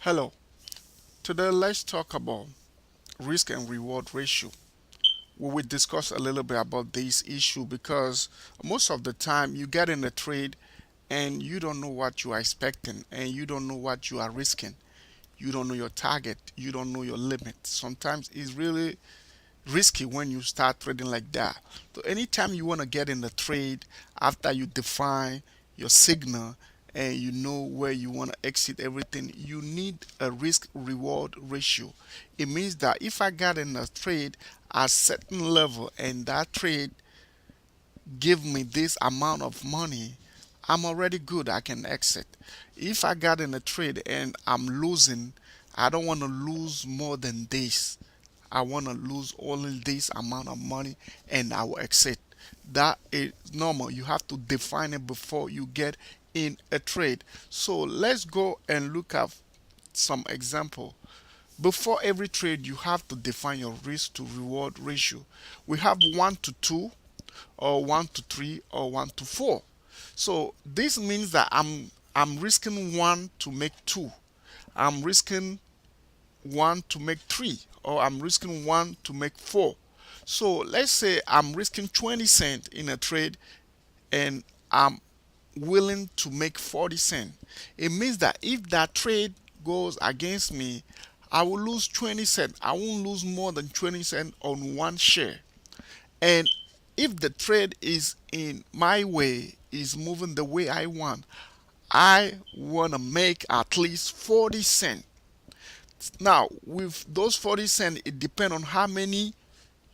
Hello. Today let's talk about risk and reward ratio. We will discuss a little bit about this issue because most of the time you get in a trade and you don't know what you are expecting and you don't know what you are risking. You don't know your target, you don't know your limit. Sometimes it's really risky when you start trading like that. So anytime you want to get in the trade after you define your signal and you know where you want to exit everything, you need a risk reward ratio. It means that if I got in a trade at certain level and that trade give me this amount of money, I'm already good. I can exit. If I got in a trade and I'm losing, I don't want to lose more than this. I want to lose only this amount of money and I will exit. That is normal. You have to define it before you get in a trade. So let's go and look at some example. Before every trade, you have to define your risk to reward ratio. We have 1 to 2, or 1 to 3, or 1 to 4. So this means that I'm risking 1 to make 2. I'm risking 1 to make 3, or I'm risking 1 to make 4. So let's say I'm risking 20 cents in a trade and I'm willing to make 40 cents. It means that if that trade goes against me, I will lose 20 cents. I won't lose more than 20 cents on one share. And if the trade is in my way, is moving the way I want to make at least 40 cents. Now, with those 40 cents, it depends on how many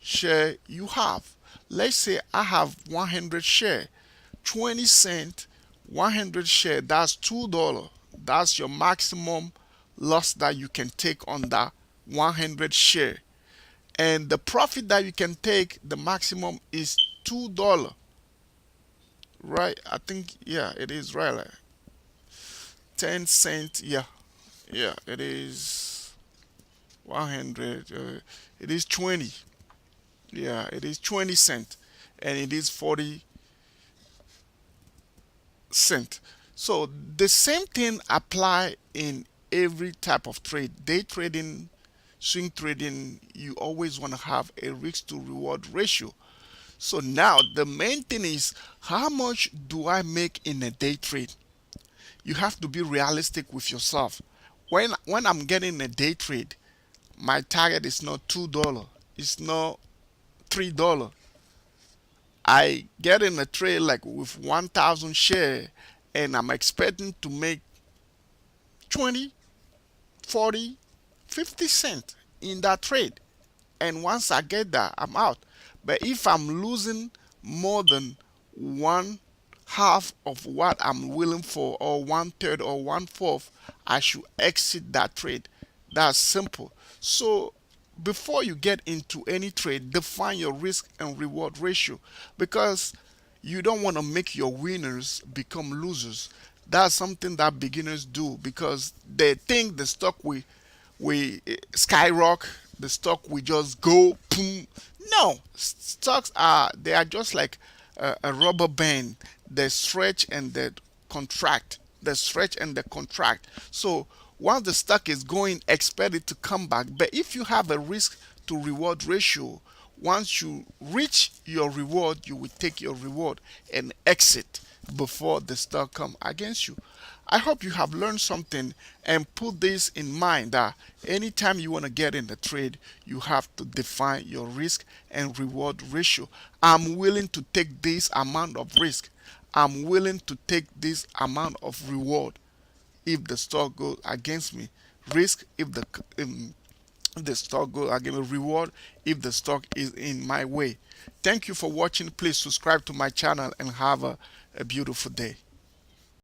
share you have. Let's say I have 100 share, 20 cent, 100 share, that's $2. That's your maximum loss that you can take on that 100 share. And the profit that you can take, the maximum is $2. Right? I think, yeah, it is right. Like 10 cent, yeah, yeah, it is 100, it is 20. Yeah, it is 20 cent and it is 40 cent. So the same thing apply in every type of trade. Day trading, swing trading, you always want to have a risk to reward ratio. So now the main thing is, how much do I make in a day trade? You have to be realistic with yourself. When I'm getting a day trade, my target is not $2, it's not $3. I get in a trade like with 1,000 share and I'm expecting to make 20, 40, 50 cents in that trade. And once I get that, I'm out. But if I'm losing more than one half of what I'm willing for, or one third or one fourth, I should exit that trade. That's simple. So before you get into any trade, define your risk and reward ratio, because you don't want to make your winners become losers. That's something that beginners do because they think the stock we skyrocket, the stock will just go boom. No, stocks are, they are just like a rubber band. They stretch and they contract. They stretch and they contract. So once the stock is going, expect it to come back. But if you have a risk to reward ratio, once you reach your reward, you will take your reward and exit before the stock come against you. I hope you have learned something and put this in mind that anytime you want to get in the trade, you have to define your risk and reward ratio. I'm willing to take this amount of risk. I'm willing to take this amount of reward if the stock goes against me. Risk if the stock goes against me. Reward if the stock is in my way. Thank you for watching. Please subscribe to my channel and have a beautiful day.